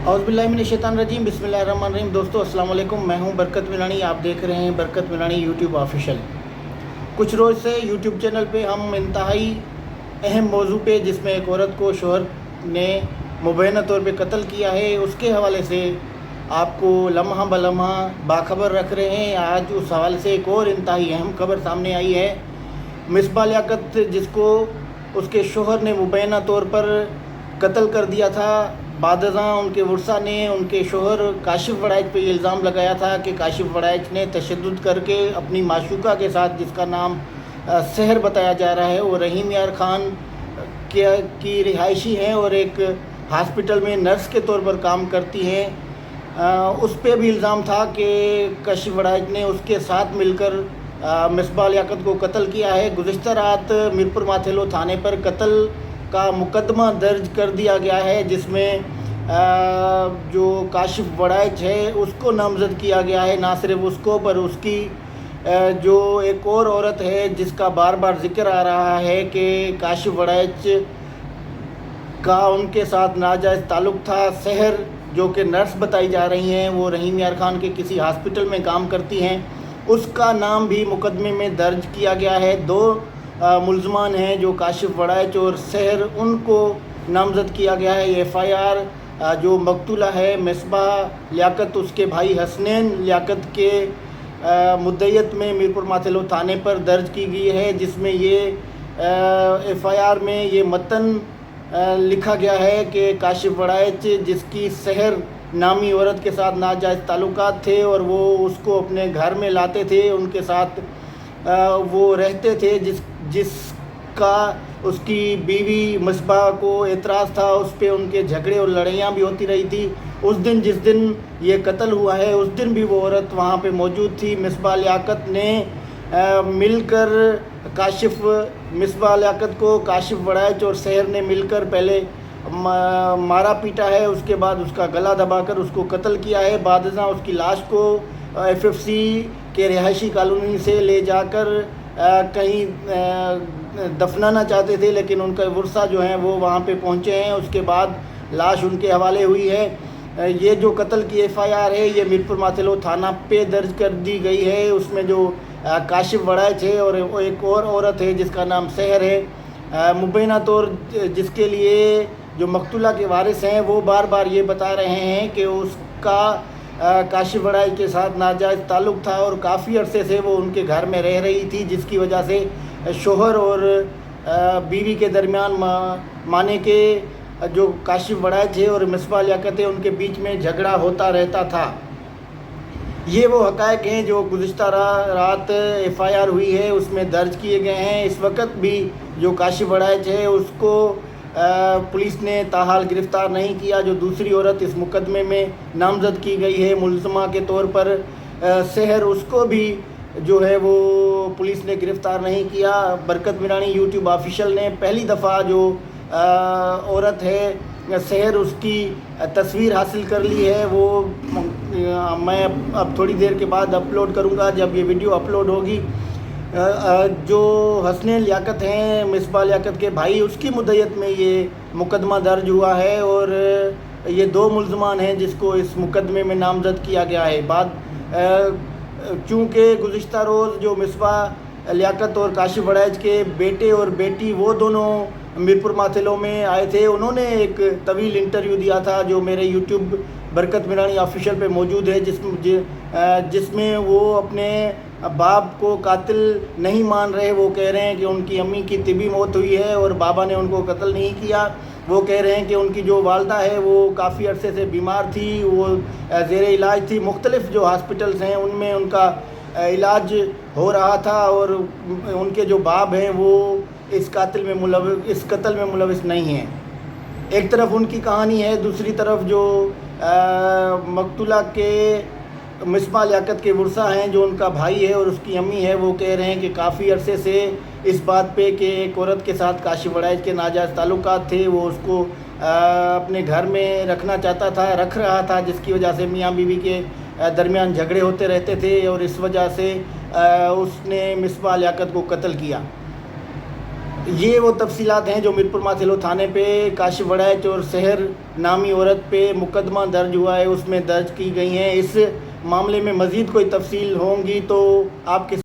औज़ुबिल्लाहिमिनश्शैतानिर्रजीम बिस्मिल्लाहिर्रहमानिर्रहीम। दोस्तों अस्सलाम वालेकुम, मैं हूं बरकत मिलानी। आप देख रहे हैं बरकत मिलानी यूट्यूब ऑफिशियल। कुछ रोज़ से यूट्यूब चैनल पे हम इंतहाई अहम मौजू पे, जिसमें एक औरत को शोहर ने मुबैना तौर पे कत्ल किया है, उसके हवाले से आपको लम्हा बलम्हा बाखबर रख रहे हैं। आज उस हवाले से एक और इंतहाई अहम खबर सामने आई है। मिसबा लियाकत, जिसको उसके शोहर ने मुबैना तौर पर कत्ल कर दिया था, बादशाह उनके वर्सा ने उनके शोहर काशिफ वड़ाइच पे ये इल्ज़ाम लगाया था कि काशिफ वड़ाइच ने तशद्दुद करके अपनी माशूका के साथ, जिसका नाम सहर बताया जा रहा है, वो रहीम यार ख़ान की रिहायशी हैं और एक हॉस्पिटल में नर्स के तौर पर काम करती हैं। उस पर भी इल्ज़ाम था कि काशिफ वड़ाइच ने उसके साथ मिलकर मिसबा लियाकत को कत्ल किया है। गुज़िश्ता रात मीरपुर माथेलो थाने पर कत्ल का मुकदमा दर्ज कर दिया गया है, जिसमें जो काशिफ वड़ाइच है उसको नामज़द किया गया है। ना सिर्फ उसको, पर उसकी जो एक और औरत है जिसका बार बार ज़िक्र आ रहा है कि काशिफ वड़ाइच का उनके साथ नाजायज़ ताल्लुक़ था। सहर, जो कि नर्स बताई जा रही हैं, वो रहीम यार ख़ान के किसी हॉस्पिटल में काम करती हैं, उसका नाम भी मुकदमे में दर्ज किया गया है। दो मुल्ज़मान हैं जो काशिफ वड़ाइच और सहर, उनको नामज़द किया गया है। FIR जो मकतूला है मिसबा लियाकत, उसके भाई हसनैन लियाकत के मुद्दईयत में मीरपुर माथेलो थाने पर दर्ज की गई है, जिसमें ये FIR में ये मतन लिखा गया है कि काशिफ वड़ाइच, जिसकी सहर नामी औरत के साथ नाजायज़ ताल्लुकात थे और वो उसको अपने घर में लाते थे, उनके साथ वो रहते थे, जिसका उसकी बीवी मिसबा को एतराज़ था, उस पर उनके झगड़े और लड़ाइयाँ भी होती रही थी। उस दिन, जिस दिन ये कत्ल हुआ है, उस दिन भी वो औरत वहाँ पे मौजूद थी। मिसबा लियाकत ने मिलकर मिसबा लियाकत को काशिफ वड़ाइच और सहर ने मिलकर पहले मारा पीटा है, उसके बाद उसका गला दबाकर उसको कत्ल किया है। बादशाह उसकी लाश को FFC के रिहायशी कॉलोनी से ले जाकर कहीं दफनाना चाहते थे, लेकिन उनका वर्सा जो है वो वहाँ पे पहुँचे हैं। उसके बाद लाश उनके हवाले हुई है। ये जो कत्ल की FIR है, ये मीरपुर माथेलो थाना पे दर्ज कर दी गई है। उसमें जो काशिफ वड़ाइच है और एक और औरत है जिसका नाम सहर है। मुबैना तौर जिसके लिए जो मकतूला के वारिस हैं वो बार बार ये बता रहे हैं कि उसका काशिफ वड़ाइच के साथ नाजायज़ ताल्लुक़ था और काफ़ी अरसे से वो उनके घर में रह रही थी, जिसकी वजह से शोहर और बीवी के दरमियान माने के जो काशिफ वड़ाइच है और मिसबा लियाकत है, उनके बीच में झगड़ा होता रहता था। ये वो हक़ाइक़ हैं जो गुज़िश्ता रात FIR हुई है, उसमें दर्ज किए गए हैं। इस वक्त भी जो काशिफ वड़ाइच है उसको पुलिस ने ताहाल गिरफ़्तार नहीं किया। जो दूसरी औरत इस मुकदमे में नामज़द की गई है मुल्ज़मा के तौर पर, सहर, उसको भी जो है वो पुलिस ने गिरफ़्तार नहीं किया। बरकत मिलानी यूट्यूब ऑफिशियल ने पहली दफ़ा जो औरत है सहर, उसकी तस्वीर हासिल कर ली है। वो मैं अब थोड़ी देर के बाद अपलोड करूँगा, जब ये वीडियो अपलोड होगी। जो हसनैन लियाकत हैं, मिसबा लियाकत के भाई, उसकी मुद्दईयत में ये मुकदमा दर्ज हुआ है और ये दो मुल्ज़मान हैं जिसको इस मुकदमे में नामज़द किया गया है। चूँकि गुज़िश्ता रोज़ जो मिसबा लियाकत और काशिफ वड़ाइच के बेटे और बेटी, वो दोनों मीरपुर माथेलो में आए थे, उन्होंने एक तवील इंटरव्यू दिया था जो मेरे यूट्यूब बरकत मिलानी ऑफिशियल पे मौजूद है, जिसमें वो अपने बाप को कातिल नहीं मान रहे। वो कह रहे हैं कि उनकी अम्मी की तिबी मौत हुई है और बाबा ने उनको कत्ल नहीं किया। वो कह रहे हैं कि उनकी जो वालदा है वो काफ़ी अरसे से बीमार थी, वो ज़ेर इलाज थी, मुख्तलिफ़ जो हॉस्पिटल्स हैं उनमें उनका इलाज हो रहा था और उनके जो बाप हैं वो इस कत्ल में मुलविस नहीं हैं। एक तरफ उनकी कहानी है, दूसरी तरफ जो मकतूला के मिसबा लियाकत के वर्सा हैं, जो उनका भाई है और उसकी अम्मी है, वो कह रहे हैं कि काफ़ी अरसे से इस बात पे कि एक औरत के साथ काशिफ वड़ाइच के नाजायज़ ताल्लुकात थे, वो उसको अपने घर में रख रहा था, जिसकी वजह से मियाँ बीवी के दरमियान झगड़े होते रहते थे और इस वजह से उसने मिसबा लियाकत को कत्ल किया। یہ وہ تفصیلات ہیں جو میرپور ماتھیلو تھانے پہ کاشف وڑائچ اور سحر نامی عورت پہ مقدمہ درج ہوا ہے، اس میں درج کی گئی ہیں۔ اس معاملے میں مزید کوئی تفصیل ہوں گی تو آپ کے